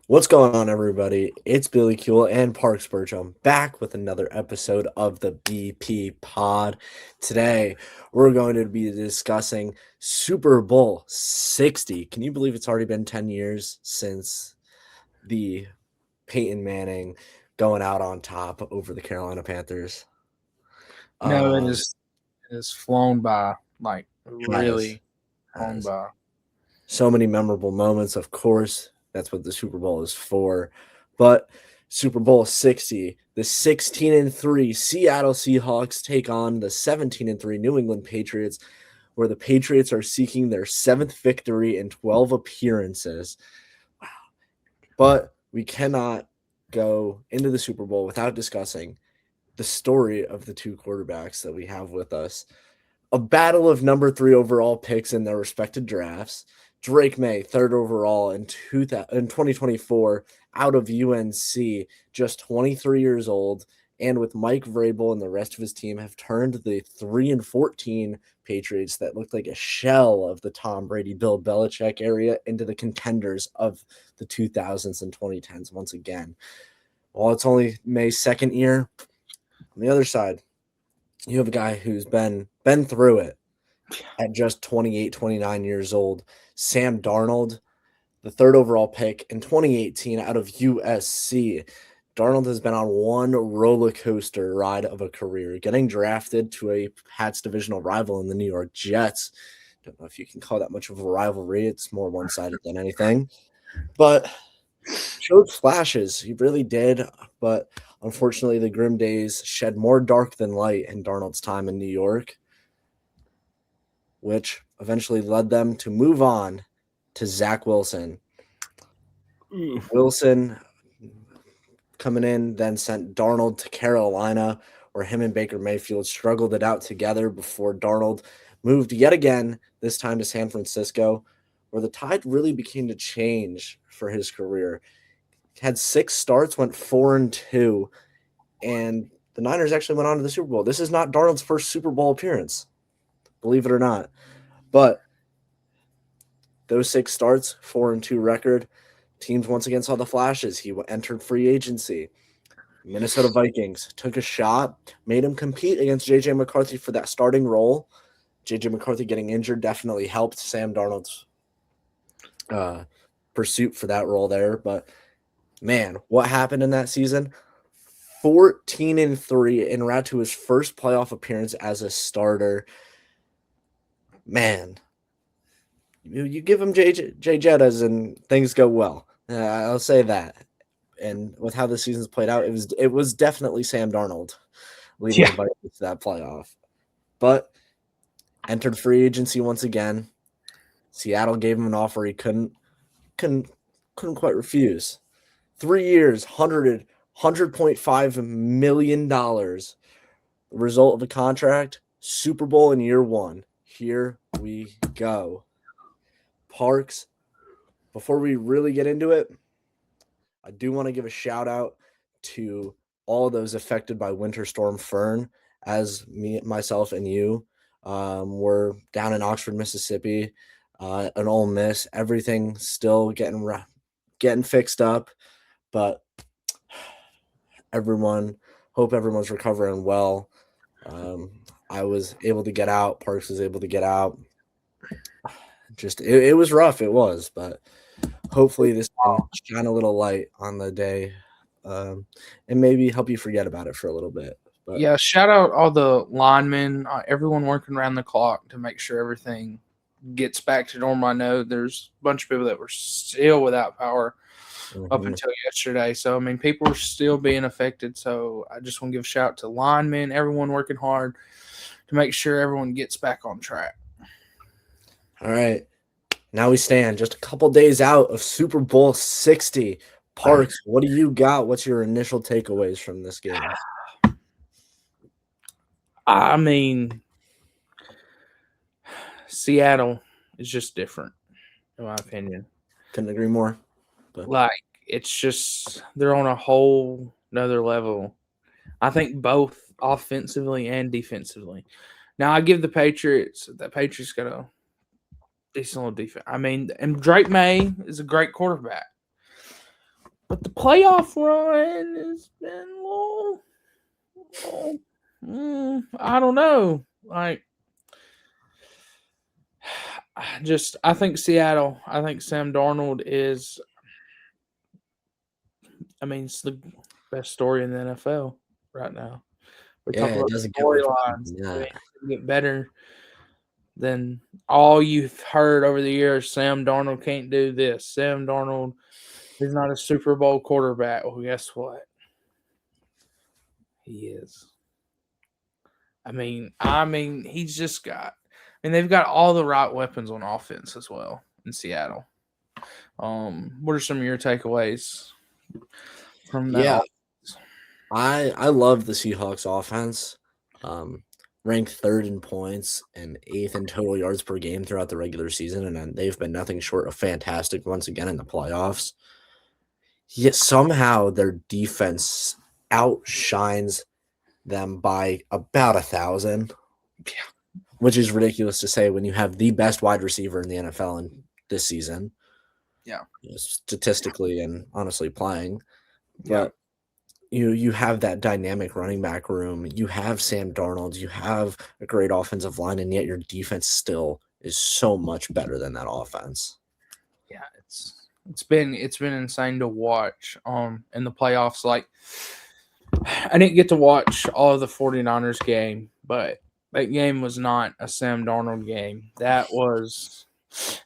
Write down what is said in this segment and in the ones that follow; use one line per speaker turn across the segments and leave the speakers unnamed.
What's going on, everybody? It's Billy Kuehl and ParksBurcham back with another episode of the BP Pod. Today, we're going to be discussing Super Bowl 60. Can you believe it's already been 10 years since the Peyton Manning going out on top over the Carolina Panthers?
No, it
Um,
is it is flown by, like
has,
really flown
has
by.
so many memorable moments, of course. That's what the Super Bowl is for. But Super Bowl 60, the 16-3 Seattle Seahawks take on the 17-3 New England Patriots, where the Patriots are seeking their 7th victory in 12 appearances. Wow. But we cannot go into the Super Bowl without discussing the story of the two quarterbacks that we have with us. A battle of number 3 overall picks in their respective drafts. Drake May, 3rd overall in 2024, out of UNC, just 23 years old, and with Mike Vrabel and the rest of his team have turned the 3-14 Patriots that looked like a shell of the Tom Brady, Bill Belichick area into the contenders of the 2000s and 2010s once again. While it's only May's second year, on the other side, you have a guy who's been through it at just 28, 29 years old. Sam Darnold, the 3rd overall pick in 2018 out of USC. Darnold has been on one roller coaster ride of a career, getting drafted to a Pats divisional rival in the New York Jets. Don't know if you can call that much of a rivalry. It's more one-sided than anything. But showed flashes. He really did. But unfortunately, the grim days shed more dark than light in Darnold's time in New York, which eventually led them to move on to Zach Wilson. Wilson coming in, then sent Darnold to Carolina, where him and Baker Mayfield struggled it out together before Darnold moved yet again, this time to San Francisco, where the tide really began to change for his career. Had 6 starts, went 4-2, and the Niners actually went on to the Super Bowl. This is not Darnold's first Super Bowl appearance, believe it or not. But those 6 starts, 4-2 record, teams once again saw the flashes. He entered free agency. Minnesota Vikings took a shot, made him compete against J.J. McCarthy for that starting role. J.J. McCarthy getting injured definitely helped Sam Darnold's pursuit for that role there. But, man, what happened in that season? 14-3 en route to his first playoff appearance as a starter. Man, you give him Jay Jettas and things go well. I'll say that. And with how the season's played out, it was definitely Sam Darnold leading the Vikings to that playoff. But entered free agency once again. Seattle gave him an offer he couldn't quite refuse. 3 years, $100.5 million. The result of the contract, Super Bowl in year 1. Here we go. Parks, before we really get into it, I do want to give a shout out to all those affected by Winter Storm Fern, as myself, and you were down in Oxford, Mississippi, an Ole Miss. Everything still getting fixed up, but hope everyone's recovering well. I was able to get out. Parks was able to get out. Just it was rough. It was, but hopefully this can shine a little light on the day, and maybe help you forget about it for a little bit. But
Yeah, shout out all the linemen, everyone working around the clock to make sure everything gets back to normal. I know there's a bunch of people that were still without power up until yesterday. So, I mean, people are still being affected. So, I just want to give a shout out to linemen, everyone working hard to make sure everyone gets back on track.
All right. Now we stand just a couple days out of Super Bowl 60. Parks, what do you got? What's your initial takeaways from this game?
I mean, Seattle is just different, in my opinion.
Couldn't agree more.
But like, it's just they're on a whole another level. I think both offensively and defensively. Now I give the Patriots got a decent little defense. I mean, and Drake May is a great quarterback. But the playoff run has been a I don't know. Like, I think Seattle. I think Sam Darnold is. I mean, it's the best story in the NFL right now. We
Yeah,
talk
it
about
doesn't get much better
storylines.
than
I mean,
that.
it can get better than all you've heard over the years. Sam Darnold can't do this. Sam Darnold is not a Super Bowl quarterback. Well, guess what? He is. He's just got. I mean, they've got all the right weapons on offense as well in Seattle. What are some of your takeaways from that?
Yeah, I love the Seahawks offense. Um, Ranked third in points and eighth in total yards per game throughout the regular season, and then they've been nothing short of fantastic once again in the playoffs. Yet somehow their defense outshines them by about 1,000, which is ridiculous to say when you have the best wide receiver in the NFL in this season.
Yeah.
Statistically and honestly playing.
Yeah.
But you have that dynamic running back room. You have Sam Darnold. You have a great offensive line, and yet your defense still is so much better than that offense.
Yeah, it's been insane to watch in the playoffs. Like, I didn't get to watch all of the 49ers game, but that game was not a Sam Darnold game. That was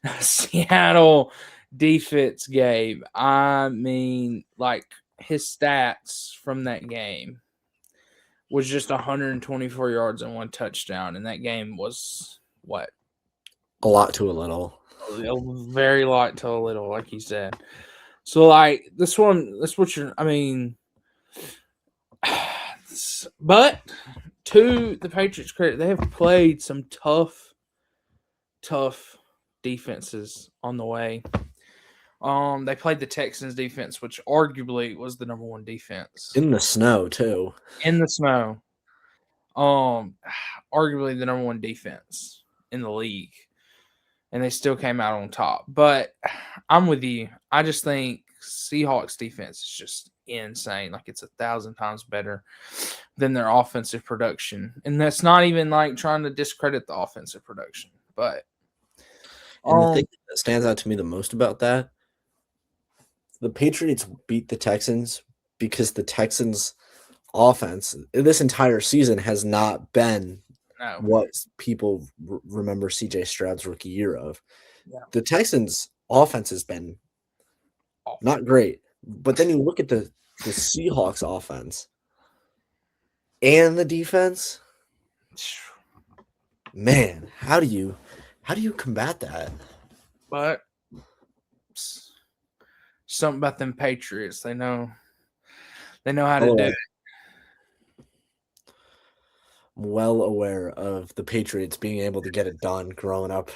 a Seattle defense game. I mean, like, his stats from that game was just 124 yards and one touchdown, and that game was what?
A lot to a little.
A very lot to a little, like you said. So, like, that's what you're. I mean, but to the Patriots' credit, they have played some tough defenses on the way. They played the Texans defense, which arguably was the number one defense
In the snow, too.
in the snow. Arguably the number one defense in the league, and they still came out on top. But I'm with you. I just think Seahawks defense is just insane. Like, it's 1,000 times better than their offensive production, and that's not even like trying to discredit the offensive production, but.
And the thing that stands out to me the most about that, the Patriots beat the Texans because the Texans' offense this entire season has not been
No.
what people remember CJ Stroud's rookie year of.
Yeah.
The Texans' offense has been not great, but then you look at the Seahawks' offense and the defense. Man, how do you combat that?
But something about them Patriots, they know how to do it.
I'm well aware of the Patriots being able to get it done growing up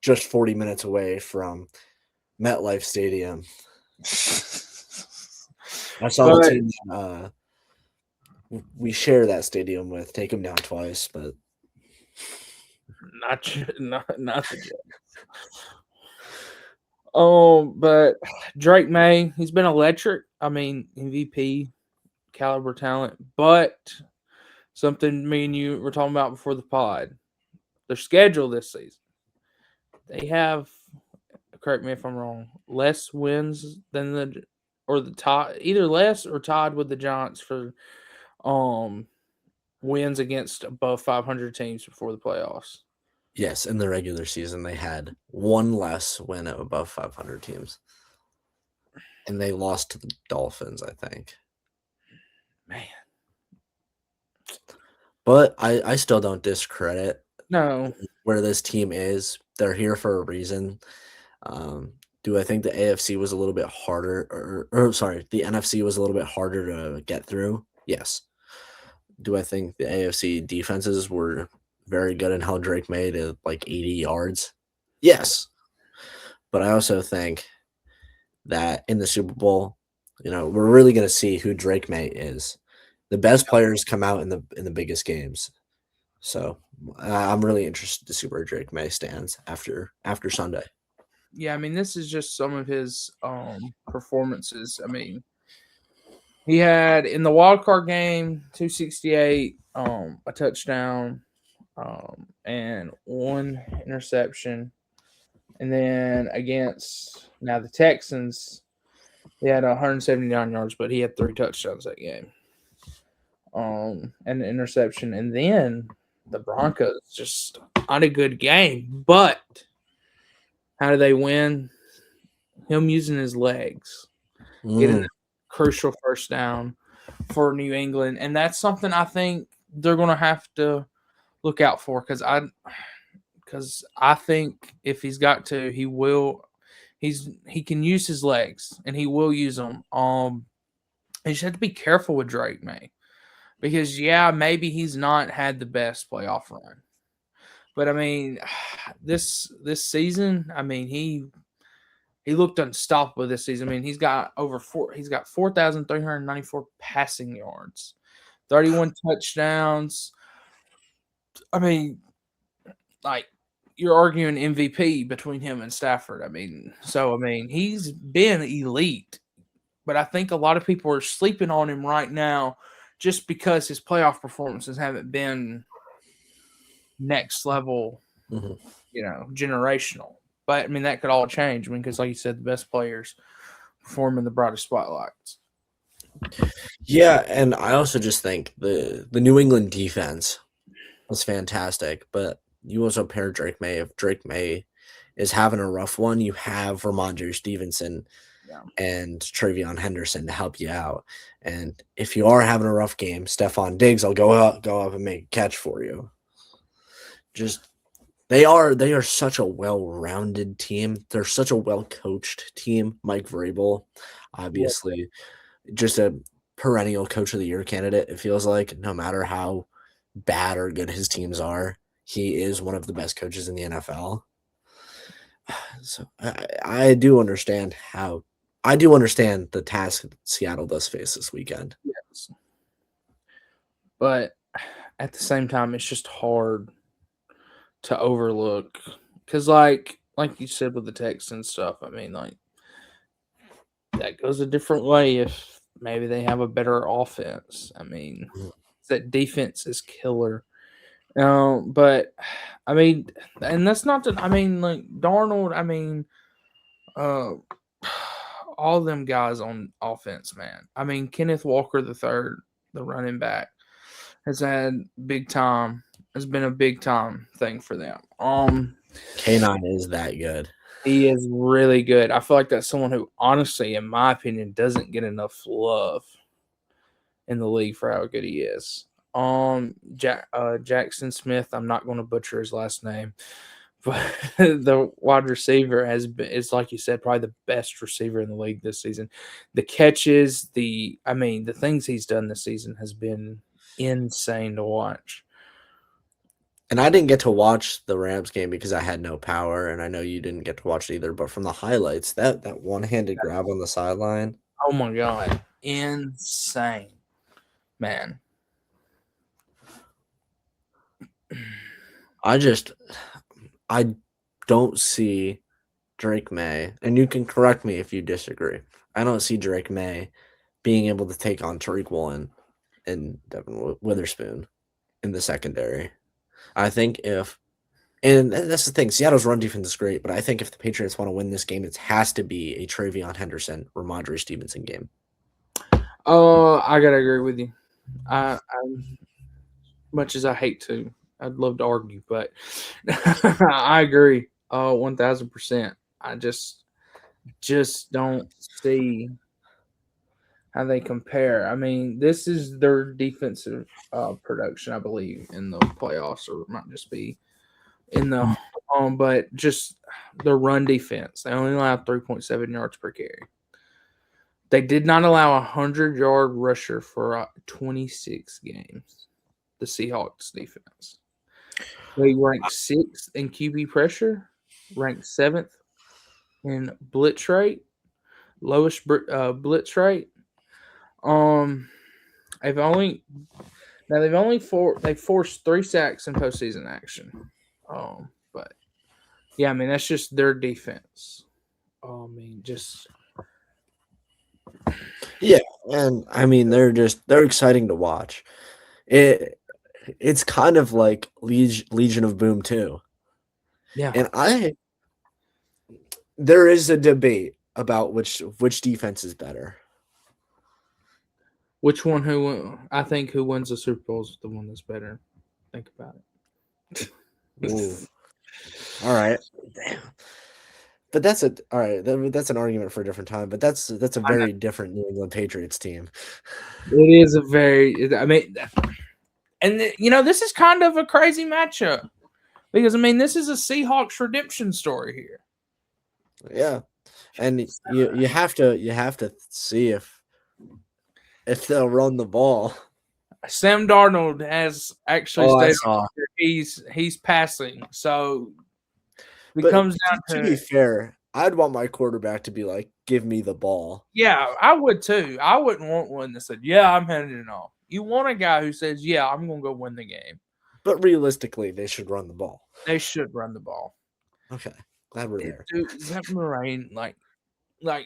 just 40 minutes away from MetLife Stadium. I saw the team we share that stadium with, take them down twice, but
not the Jets. But Drake May, he's been electric. I mean, MVP caliber talent, but something me and you were talking about before the pod. Their schedule this season, they have, correct me if I'm wrong, less wins than the tie, either less or tied with the Giants for wins against above 500 teams before the playoffs.
Yes, in the regular season they had one less win of above 500 teams, and they lost to the Dolphins, I think.
Man,
but I still don't discredit
where
this team is. They're here for a reason. Do I think the AFC was a little bit harder, or sorry, the NFC was a little bit harder to get through? Yes. Do I think the AFC defenses were very good and held Drake May to like 80 yards? Yes. But I also think that in the Super Bowl, we're really going to see who Drake May is. The best players come out in the biggest games. So I'm really interested to see where Drake May stands after Sunday.
yeah, I mean, this is just some of his performances. I mean, he had in the wild card game 268, a touchdown, and one interception. And then against now the Texans, he had 179 yards, but he had 3 touchdowns that game. And an interception. And then the Broncos just not a good game. But how do they win? Him using his legs, getting
Mm.
the crucial first down for New England. And that's something I think they're gonna have to look out for because I think if he's got to, he will. He can use his legs and he will use them. You just have to be careful with Drake May because yeah, maybe he's not had the best playoff run, but I mean, this season, I mean he looked unstoppable this season. I mean, he's got 4,394 passing yards, 31 touchdowns. I mean, like you're arguing MVP between him and Stafford. I mean, so I mean, he's been elite, but I think a lot of people are sleeping on him right now just because his playoff performances haven't been next level,
Mhm.
generational. But I mean, that could all change. I mean, because like you said, the best players perform in the brightest spotlights.
Yeah, and I also just think the New England defense was fantastic, but you also pair Drake May. If Drake May is having a rough one, you have Ramondre Stevenson
Yeah.
and Travion Henderson to help you out. And if you are having a rough game, Stephon Diggs will go up and make a catch for you. Just they are such a well-rounded team. They're such a well-coached team. Mike Vrabel,
Yeah.
obviously, just a perennial coach of the year candidate. It feels like no matter how bad or good his teams are, he is one of the best coaches in the NFL. So I do understand the task Seattle does face this weekend.
Yes. But at the same time, it's just hard to overlook because, like you said with the Texans stuff, I mean, like that goes a different way if maybe they have a better offense. I mean, that defense is killer. But I mean, and that's not that. I mean, like Darnold. I mean, uh, all them guys on offense, man. I mean, Kenneth Walker the third, the running back, has had big time. Has been a big time thing for them.
K9 is that good.
He is really good. I feel like that's someone who, honestly, in my opinion, doesn't get enough love in the league for how good he is. Jackson Smith. I'm not going to butcher his last name, but the wide receiver is like you said, probably the best receiver in the league this season. The catches, the things he's done this season has been insane to watch.
And I didn't get to watch the Rams game because I had no power, and I know you didn't get to watch it either. But from the highlights, that one-handed grab on the sideline,
Oh my god, insane, man.
I don't see Drake May, and you can correct me if you disagree. I don't see Drake May being able to take on Tariq Woolen and Devin Witherspoon in the secondary. I think and that's the thing, Seattle's run defense is great, but I think if the Patriots want to win this game, it has to be a Travion Henderson, Ramondre Stevenson game.
Oh, I gotta agree with you. I much as I hate to, I'd love to argue, but I agree. 1,000%. I just don't see how they compare. I mean, this is their defensive production, I believe, in the playoffs, or it might just be in the but just the run defense. They only allow 3.7 yards per carry. They did not allow a 100-yard rusher for 26 games. The Seahawks defense. They ranked sixth in QB pressure, ranked seventh in blitz rate, lowest blitz rate. Um, they've only they forced 3 sacks in postseason action. But Yeah, I mean that's just their defense. I mean, just
Yeah, and I mean they're exciting to watch. It's kind of like Legion of Boom too.
yeah.
And there is a debate about which defense is better.
Which one? I think who wins the Super Bowl is the one that's better. Think about it.
Ooh. All right. Damn. But that's all right. That's an argument for a different time. But that's a
I know.
very different New England Patriots team.
It is a very. I mean, and this is kind of a crazy matchup because I mean this is a Seahawks redemption story here.
Yeah, and you have to see if they'll run the ball.
Sam Darnold has actually
Oh, I
stated
saw.
he's passing, so it
But
comes down
to be fair, I'd want my quarterback to be like, "Give me the ball."
yeah, I would too. I wouldn't want one that said, "Yeah, I'm handing it off." You want a guy who says, "Yeah, I'm going to go win the game."
But realistically, they should run the ball.
They should run the ball.
Okay, glad we're there.
Does that remain like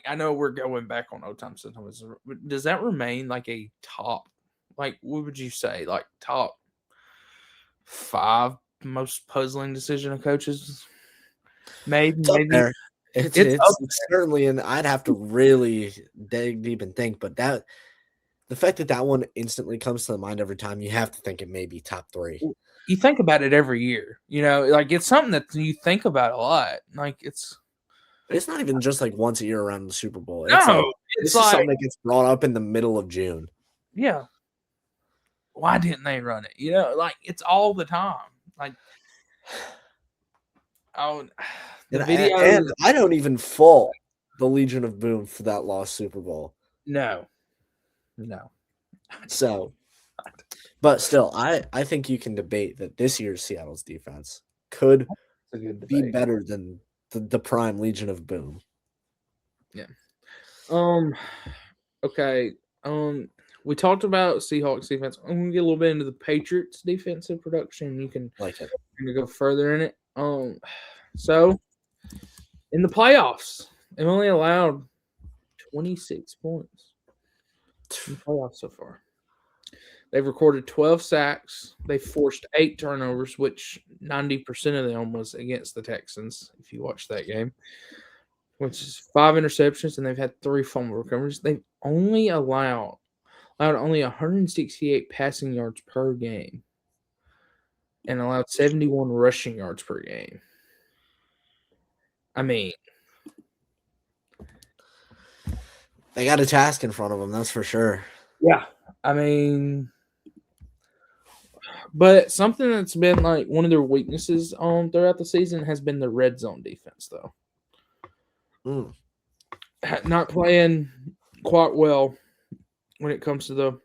I know we're going back on old times sometimes. Does that remain like a top? Like, what would you say? Like top 5 most puzzling decision of coaches? Maybe,
It's up
maybe
there. It's
it's
it's,
up
it's certainly, and I'd have to really dig deep and think. But the fact that one instantly comes to the mind every time, you have to think it may be top 3.
You think about it every year. Like it's something that you think about a lot. Like it's
It's not even just like once a year around the Super Bowl. It's
no,
like
it's
this is something
like
that gets brought up in the middle of June.
yeah. Why didn't they run it? Like it's all the time. Like oh, the video.
And I don't even fault the Legion of Boom for that lost Super Bowl.
No.
So, but still, I think you can debate that this year's Seattle's defense could
It's a good
be
debate.
better than the prime Legion of Boom.
Yeah. Okay. We talked about Seahawks defense. I'm gonna get a little bit into the Patriots defensive production. You can
Like it.
go further in it. So in the playoffs, they've only allowed 26 points in the playoffs so far. They've recorded 12 sacks. They forced 8 turnovers, which 90% of them was against the Texans, if you watch that game, which is 5 interceptions, and they've had 3 fumble recoveries. They've only allowed only 168 passing yards per game and allowed 71 rushing yards per game. I mean,
they got a task in front of them, that's for sure.
yeah. I mean, but something that's been like one of their weaknesses throughout the season has been the red zone defense, though. Not playing quite well when it comes to the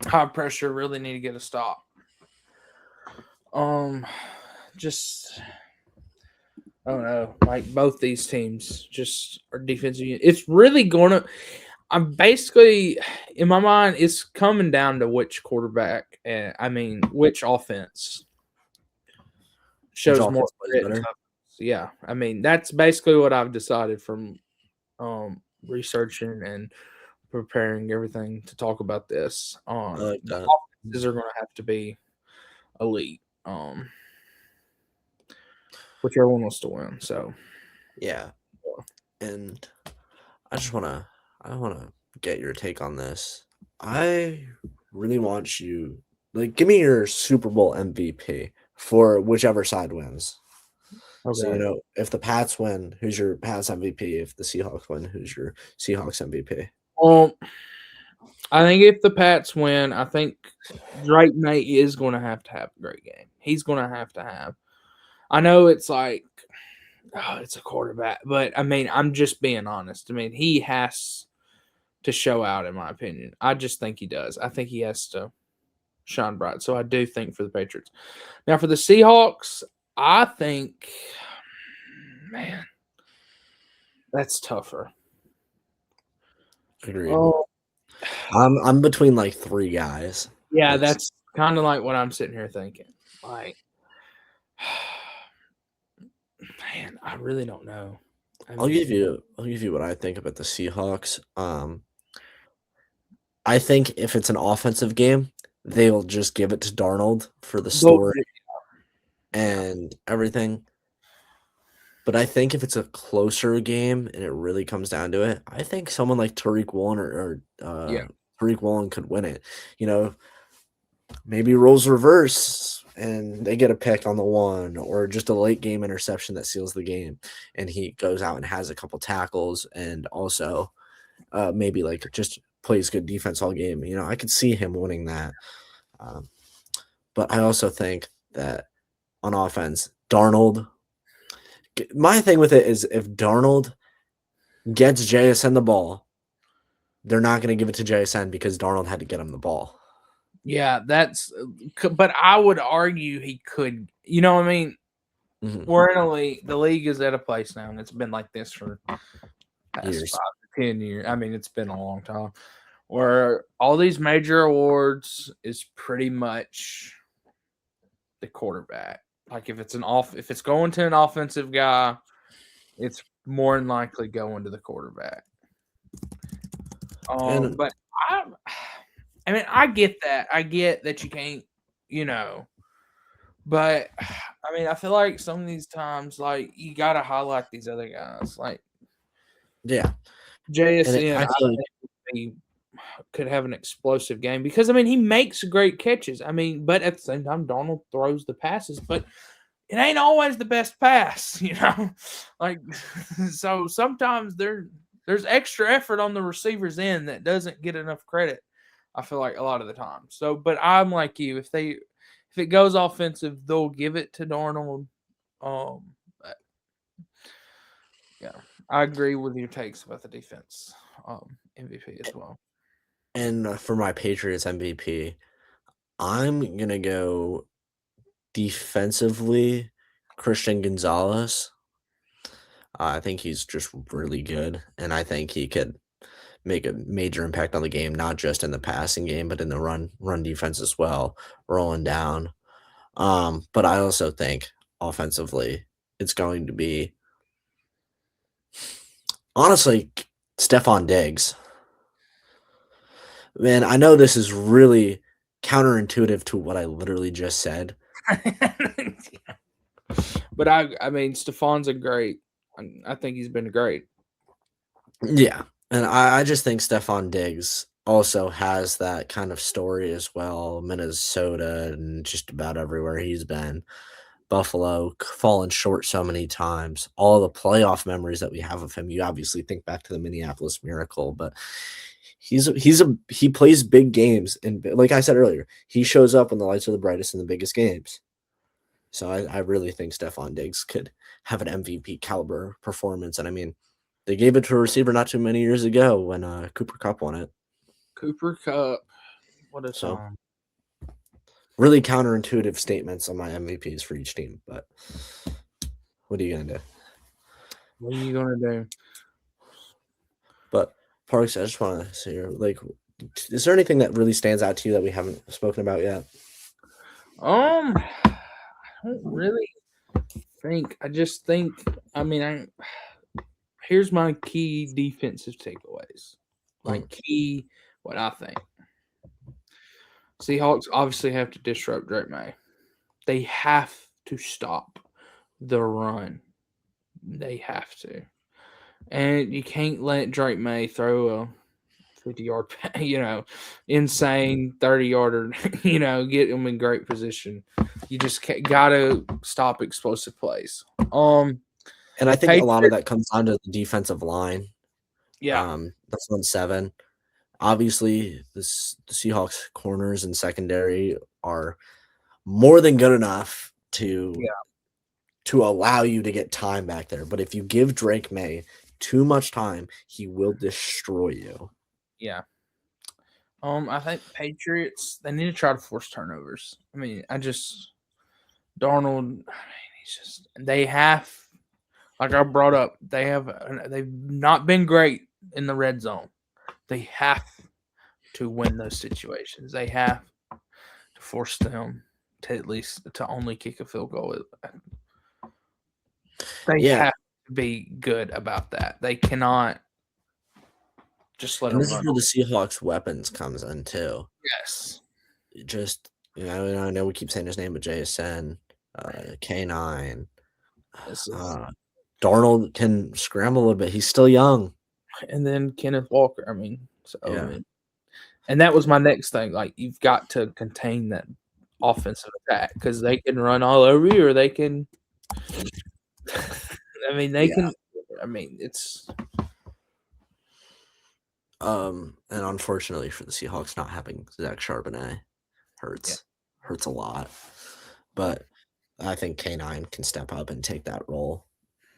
high pressure. Really need to get a stop. Just I don't know. Like both these teams just are defensive. It's really going to. I'm basically in my mind. It's coming down to which quarterback and which offense shows more grit and toughness. Yeah, I mean that's basically what I've decided from researching and preparing everything to talk about this.
Like
The
that.
offenses are going to have to be elite. Whichever one wants to win. So
yeah, and I want to get your take on this. I really want you give me your Super Bowl MVP for whichever side wins.
okay.
So if the Pats win, who's your Pats MVP? If the Seahawks win, who's your Seahawks MVP?
I think if the Pats win, I think Drake May is going to have a great game. He's going to have. I know it's like, it's a quarterback, but I mean, I'm just being honest. I mean, he has to show out, in my opinion. I just think he does. I think he has to shine bright. So I do think for the Patriots. Now for the Seahawks, I think, man, that's tougher.
Agreed. I'm between like 3 guys.
Yeah, that's kind of like what I'm sitting here thinking. Like, I really don't know.
I'll give you what I think about the Seahawks. I think if it's an offensive game, they'll just give it to Darnold for the story
Yeah.
and everything. But I think if it's a closer game and it really comes down to it, I think someone like Tariq Woolen
Yeah.
Tariq Woolen could win it. You know, maybe roles reverse and they get a pick on the one, or just a late game interception that seals the game, and he goes out and has a couple tackles, and also maybe like just plays good defense all game. You know, I could see him winning that. Um, but I also think that on offense, Darnold. My thing with it is if Darnold gets JSN the ball, they're not going to give it to JSN because Darnold had to get him the ball.
Yeah, but I would argue he could, you know what I mean? We're in a league. The league is at a place now, and it's been like this for past
Years.
5 to 10 years. I mean, it's been a long time. Where all these major awards is pretty much the quarterback. Like if it's going to an offensive guy, it's more than likely going to the quarterback. But I mean, I get that. I get that you can't, you know. But I mean, I feel like some of these times, like you gotta highlight these other guys, like
yeah,
JSN.
I
I
feel like
think he could have an explosive game because I mean he makes great catches. I mean, but at the same time, Donald throws the passes, but it ain't always the best pass, you know. Like so, sometimes there's extra effort on the receiver's end that doesn't get enough credit. I feel like a lot of the time. So, but I'm like you. If it goes offensive, they'll give it to Darnold. But yeah, I agree with your takes about the defense MVP as well.
and for my Patriots MVP, I'm gonna go defensively Christian Gonzalez. I think he's just really good, and I think he could make a major impact on the game, not just in the passing game, but in the run defense as well, rolling down. But I also think offensively, it's going to be honestly Stephon Diggs. Man, I know this is really counterintuitive to what I literally just said.
But I mean, Stefan's a great. I think he's been great.
Yeah, and I just think Stephon Diggs also has that kind of story as well. Minnesota and just about everywhere he's been. Buffalo fallen short so many times. All the playoff memories that we have of him. You obviously think back to the Minneapolis Miracle, but he plays big games, and like I said earlier, he shows up when the lights are the brightest in the biggest games. So I really think Stephon Diggs could have an MVP caliber performance, and I mean, they gave it to a receiver not too many years ago when Cooper Kupp won it.
Cooper Kupp, what a
So
time!
really counterintuitive statements on my MVPs for each team, but what are you gonna do?
What are you gonna do?
But Parks, I just want to say, like, is there anything that really stands out to you that we haven't spoken about yet?
I don't really think. I just think. I mean, here's my key defensive takeaways. My key, what I think. Seahawks obviously have to disrupt Drake May. They have to stop the run. They have to. And you can't let Drake May throw a 50-yard, insane 30-yarder, get them in great position. You just got to stop explosive plays.
And I think a lot of that comes down to the defensive line.
Yeah.
That's front seven. Obviously, the Seahawks corners and secondary are more than good enough to allow you to get time back there. But if you give Drake May too much time, he will destroy you.
Yeah. I think Patriots, they need to try to force turnovers. I mean, Darnold, I mean, they have, like I brought up, they've not been great in the red zone. They have to win those situations. They have to force them to at least to only kick a field goal. They
Yeah,
have to be good about that. They cannot just let
and
them
this is
run.
where the Seahawks weapons comes in too.
Yes.
Just I know we keep saying his name, but JSN, K9,
This is,
uh, Darnold can scramble a little bit. He's still young.
and then Kenneth Walker. I mean, so I
Yeah.
mean, and that was my next thing. Like, you've got to contain that offensive attack because they can run all over you, or they can. I mean, they
Yeah.
can. I mean, it's
And unfortunately for the Seahawks, not having Zach Charbonnet hurts a lot. But I think K9 can step up and take that role.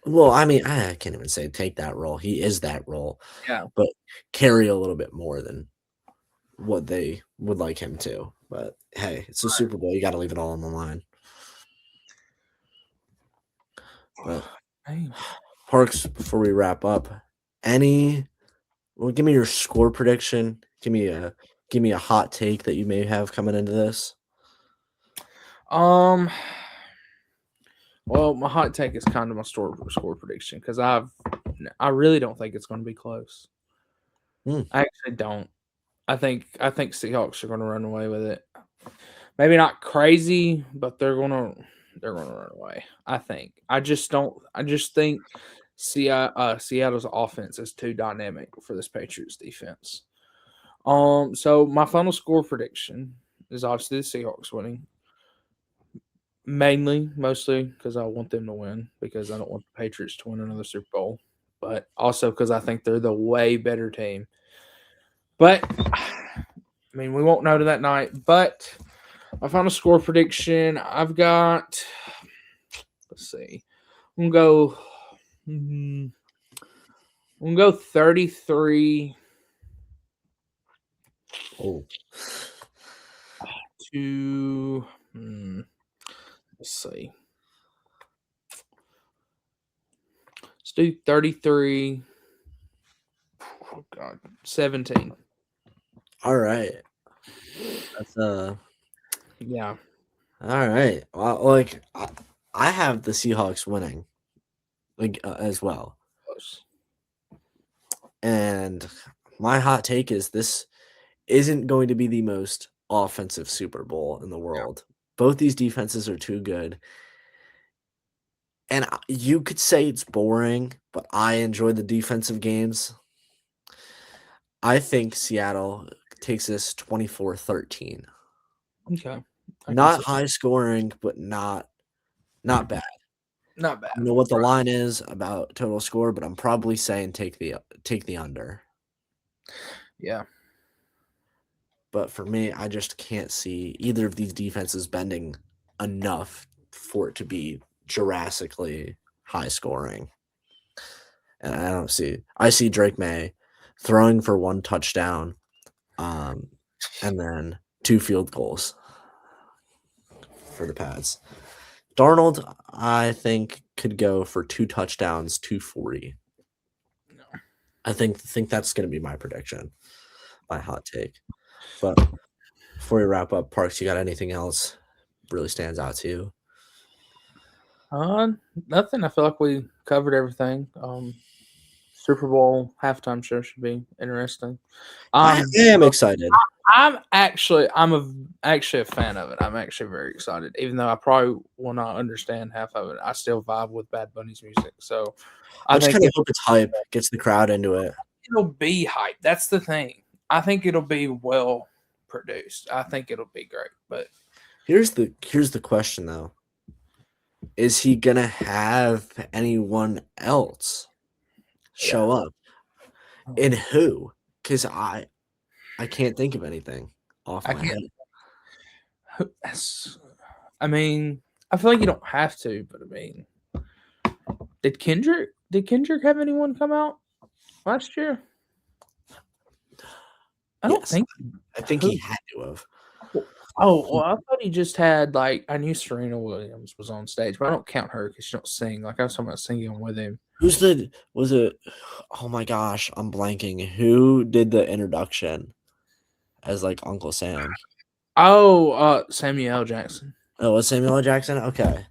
Well, I mean, I can't even say take that role. He is that role,
yeah.
but carry a little bit more than what they would like him to. But hey, it's a Super Bowl. You got to leave it all on the line. But
Man.
Parks, before we wrap up, give me your score prediction. Give me a hot take that you may have coming into this.
Well, my hot take is kind of my score prediction because I really don't think it's going to be close.
Hmm.
I actually don't. I think Seahawks are going to run away with it. Maybe not crazy, but they're going to run away. I think. I just don't. I just think Seattle's offense is too dynamic for this Patriots defense. So my final score prediction is obviously the Seahawks winning. Mostly because I want them to win because I don't want the Patriots to win another Super Bowl, but also because I think they're the way better team. But I mean, we won't know to that night. But my final score prediction, I've got. Let's see, I'm gonna go. I'm gonna go 33
Oh,
to. Let's see. Let's do 33. Oh God, 17.
all right. That's
Yeah.
all right. Well, like I have the Seahawks winning, as well.
Close.
And my hot take is this isn't going to be the most offensive Super Bowl in the world. Both these defenses are too good. And you could say it's boring, but I enjoy the defensive games. I think Seattle takes this 24-13.
Okay.
Not high scoring, but not bad.
Not
I
bad.
don't know what the line is about total score, but I'm probably saying take the under.
Yeah.
But for me, I just can't see either of these defenses bending enough for it to be Jurassically high scoring. And I see Drake May throwing for 1 touchdown, and then 2 field goals for the Pats. Darnold, I think, could go for 2 touchdowns, 240.
No.
I think that's going to be my prediction, my hot take. But before we wrap up, Parks, you got anything else really stands out to you?
Nothing. I feel like we covered everything. Super Bowl halftime show should be interesting.
I am excited.
Actually a fan of it. I'm actually very excited, even though I probably will not understand half of it. I still vibe with Bad Bunny's music, so
I just
think
kind of hope it's hype, gets the crowd into it.
it'll be hype. That's the thing. I think it'll be well produced. I think it'll be great. But
Here's the question though. Is he gonna have anyone else show up? And who? Because I can't think of anything off
I
my head.
can't. I mean, I feel like you don't have to, but I mean, did Kendrick have anyone come out last year? I don't
Yes,
think.
I think he had to have.
Oh, well, I thought he just had like I knew Serena Williams was on stage, but I don't count her because she don't sing. Like I was talking about singing with him.
Was it? Oh my gosh, I'm blanking. Who did the introduction as like Uncle Sam?
Oh, Samuel L. Jackson.
Oh, was Samuel L. Jackson? Okay.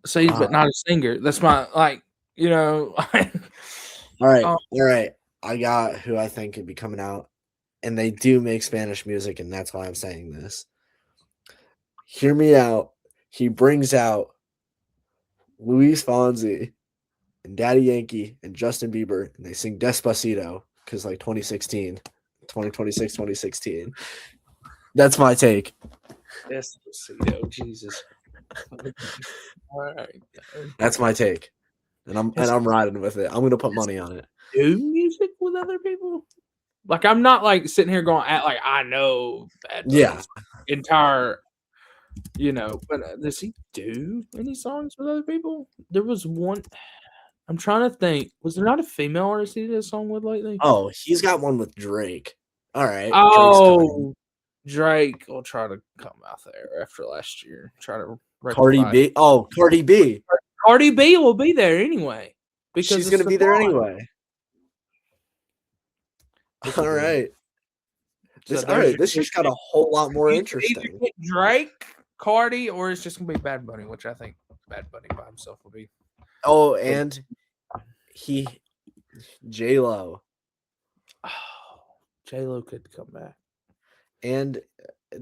See, but not a singer. That's my
All right,
um,
all right. I got who I think could be coming out, and they do make Spanish music, and that's why I'm saying this. Hear me out. He brings out Luis Fonsi and Daddy Yankee and Justin Bieber, and they sing Despacito because like 2016, 2026, 2016. That's my take.
Despacito, Jesus. All right.
That's my take. And I'm riding with it. I'm gonna put money on it.
Do music with other people? Like I'm not like sitting here going at like I know Bad Bunny's entire, but does he do any songs with other people? There was one. I'm trying to think. Was there not a female artist he did a song with lately?
Oh, he's got one with Drake. All right.
Oh, Drake will try to come out there after last year. Try to
Cardi B. Oh, Cardi B.
Cardi B will be there anyway because
she's gonna be there anyway. All right. This just got a whole lot more interesting.
Drake, Cardi, or it's just gonna be Bad Bunny, which I think Bad Bunny by himself will be.
Oh, and J-Lo.
Oh, J-Lo could come back.
And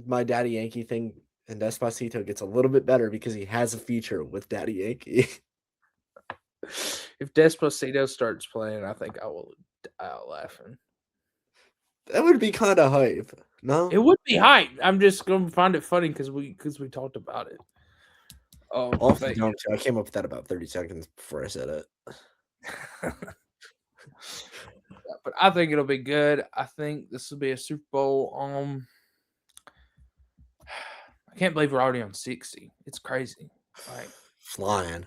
my Daddy Yankee thing and Despacito gets a little bit better because he has a feature with Daddy Yankee.
If Despacito starts playing, I think I will die out laughing.
That would be kind of hype. No,
it would be hype. I'm just gonna find it funny because we talked about it. Oh,
I came up with that about 30 seconds before I said it.
But I think it'll be good. I think this will be a Super Bowl. I can't believe we're already on 60. It's crazy. Like
flying.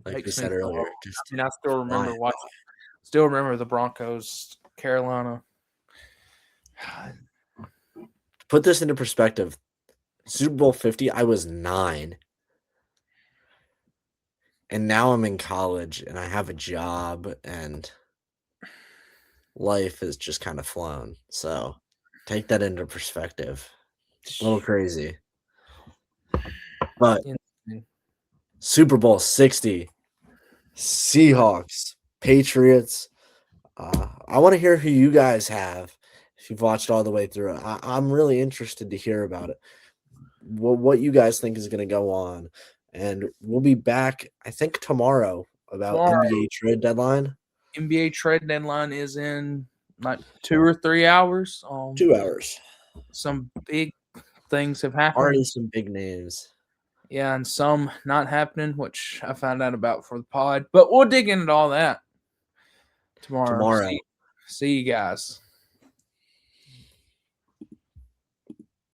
Like we said earlier.
I still remember watching. Still remember the Broncos, Carolina.
To put this into perspective, Super Bowl 50, I was 9. And now I'm in college and I have a job and life is just kind of flown. So take that into perspective. A little crazy. But Super Bowl 60, Seahawks, Patriots. I want to hear who you guys have if you've watched all the way through it. I'm really interested to hear about it. What you guys think is going to go on. And we'll be back, I think, tomorrow about NBA trade deadline.
NBA trade deadline is in like 2 or 3 hours.
2 hours.
Some big things have happened.
Already some big names.
Yeah, and some not happening, which I found out about for the pod. But we'll dig into all that tomorrow. See you guys.